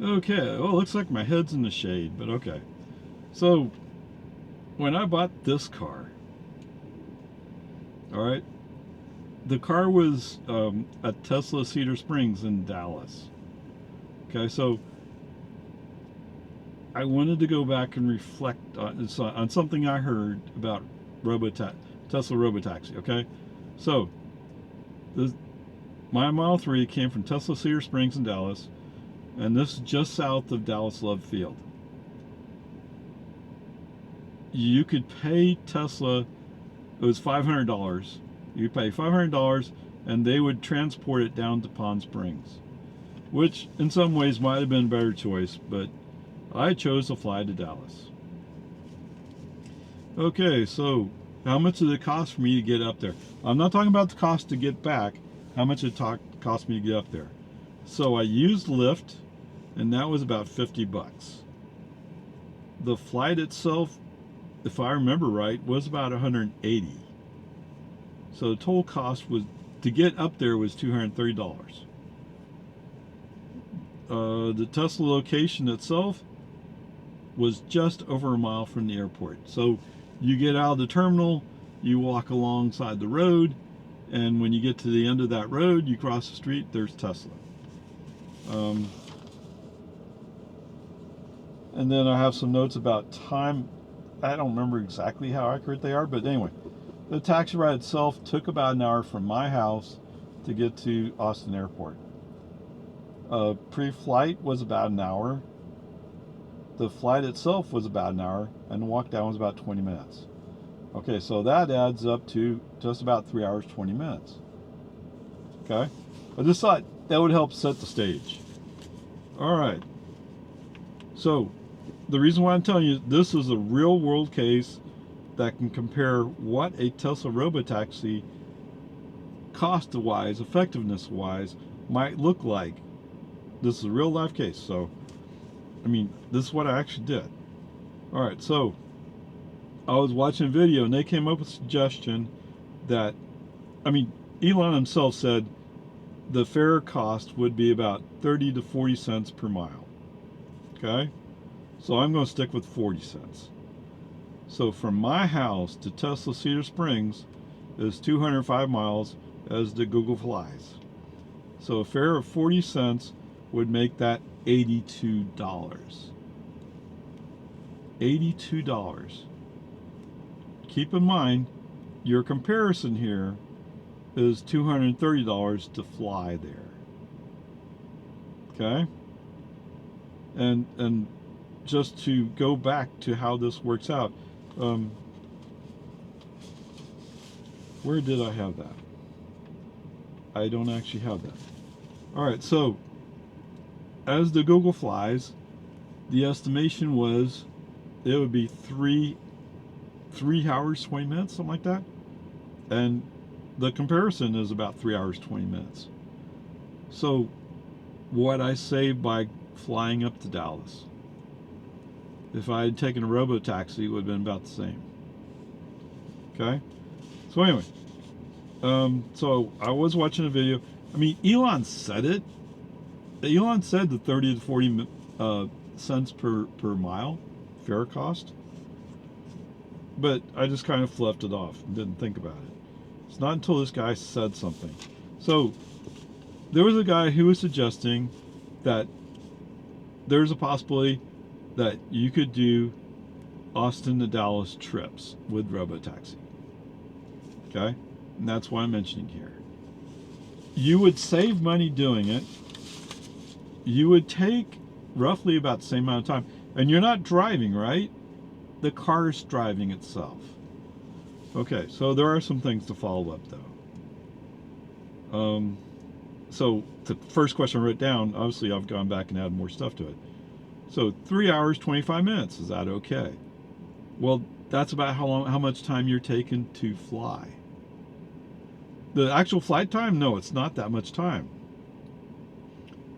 Okay, well, it looks like my head's in the shade, but okay. So, when I bought this car, all right, the car was at Tesla Cedar Springs in Dallas. Okay, so I wanted to go back and reflect on something I heard about Tesla RoboTaxi. Okay, so this, my Model 3 came from Tesla Cedar Springs in Dallas, and this is just south of Dallas Love Field. You could pay Tesla, it was $500. You pay $500 and they would transport it down to Palm Springs, which in some ways might have been a better choice, but I chose to fly to Dallas. Okay, so how much did it cost for me to get up there? I'm not talking about the cost to get back, how much it cost me to get up there. So I used Lyft, and that was about 50 bucks. The flight itself, if I remember right, was about 180. So the total cost was to get up there was $230. The Tesla location itself was just over a mile from the airport. So you get out of the terminal, you walk alongside the road, and when you get to the end of that road, you cross the street, there's Tesla. Um, and then I have some notes about time. I don't remember exactly how accurate they are, but anyway, the taxi ride itself took about an hour from my house to get to Austin Airport. Pre-flight was about an hour. The flight itself was about an hour, and the walk down was about 20 minutes. Okay, so that adds up to just about 3 hours, 20 minutes. Okay, I just thought that would help set the stage. All right, so the reason why I'm telling you this is a real world case that can compare what a Tesla RoboTaxi cost-wise, effectiveness-wise might look like. This is a real life case, so I mean, this is what I actually did. All right, so I was watching a video and they came up with a suggestion that, I mean, Elon himself said the fare cost would be about 30 to 40 cents per mile. Okay, so I'm going to stick with 40 cents. So from my house to Tesla Cedar Springs is 205 miles as the Google flies. So a fare of 40 cents would make that $82. $82. Keep in mind, your comparison here is $230 to fly there. Okay? And just to go back to how this works out, where did I have that? I don't actually have that. All right, so as the Google flies, the estimation was it would be three hours 20 minutes, something like that, and the comparison is about 3 hours 20 minutes. So what I saved by flying up to Dallas, if I had taken a RoboTaxi, it would have been about the same. Okay, so anyway, so I was watching a video. I mean, Elon said it. Elon said the 30 to 40 cents per mile fare cost, but I just kind of fluffed it off and didn't think about it. It's not until this guy said something. So there was a guy who was suggesting that there's a possibility that you could do Austin to Dallas trips with RoboTaxi. Okay, and that's why I'm mentioning here. You would save money doing it. You would take roughly about the same amount of time, and you're not driving, right? The car's driving itself. Okay, so there are some things to follow up though. So the first question I wrote down, obviously I've gone back and added more stuff to it. So 3 hours 25 minutes, is that okay? Well, that's about how much time you're taking to fly. The actual flight time, no, it's not that much time.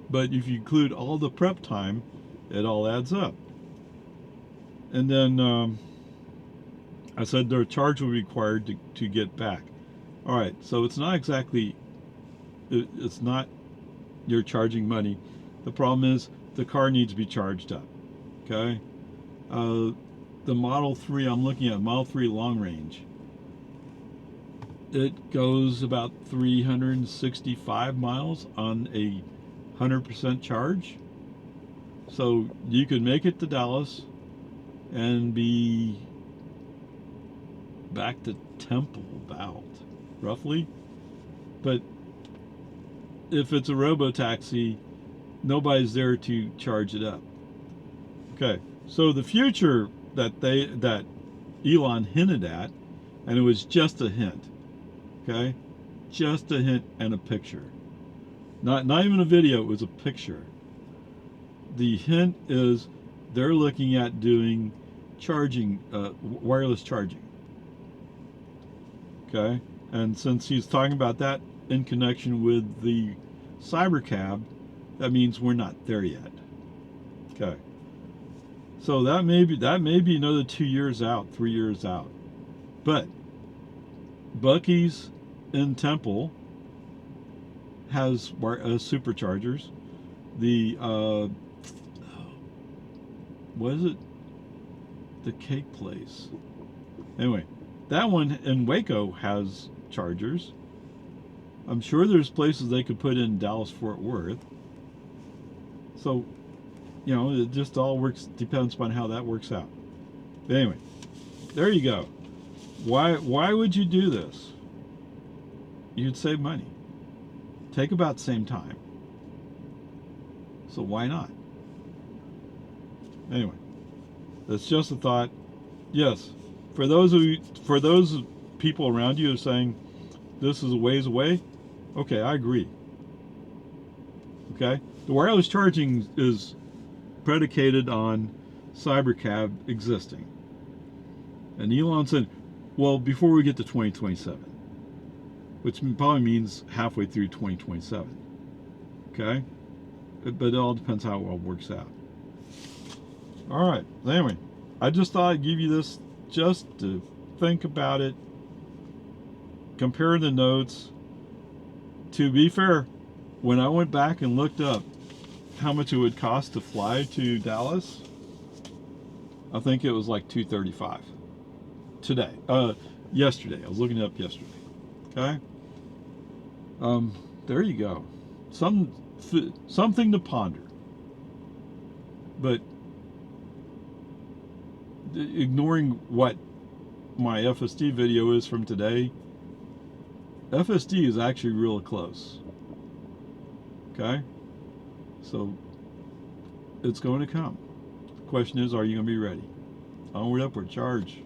But if you include all the prep time, it all adds up. And then I said their charge will be required to get back. All right, so it's not exactly, it's not you're charging money. The problem is the car needs to be charged up. Okay. The Model 3 I'm looking at, Model 3 long range, it goes about 365 miles on a 100% charge. So you could make it to Dallas and be back to Temple about, roughly. But if it's a RoboTaxi, nobody's there to charge it up. Okay, so the future that Elon hinted at, and it was just a hint, okay, just a hint and a picture, not even a video, it was a picture. The hint is they're looking at doing charging, wireless charging. Okay, and since he's talking about that in connection with the cybercab, that means we're not there yet. Okay, so that may be another 2 years out, 3 years out. But Buc-ee's in Temple has superchargers. The what is it? The cake place. Anyway, that one in Waco has chargers. I'm sure there's places they could put in Dallas Fort Worth. So, you know, it just all depends upon how that works out. But anyway, there you go. Why would you do this? You'd save money. Take about the same time. So why not? Anyway, that's just a thought. Yes, for those people around you who are saying this is a ways away, okay, I agree. Okay, the wireless charging is predicated on cybercab existing, and Elon said, well, before we get to 2027, which probably means halfway through 2027. Okay, but it all depends how it all works out. All right. Anyway, I just thought I'd give you this just to think about it. Compare the notes. To be fair, when I went back and looked up how much it would cost to fly to Dallas, I think it was like $235 today. Yesterday. I was looking it up yesterday. Okay. There you go. Something to ponder. But ignoring what my FSD video is from today, FSD is actually real close. Okay? So it's going to come. The question is, are you going to be ready? Onward, upward, charge.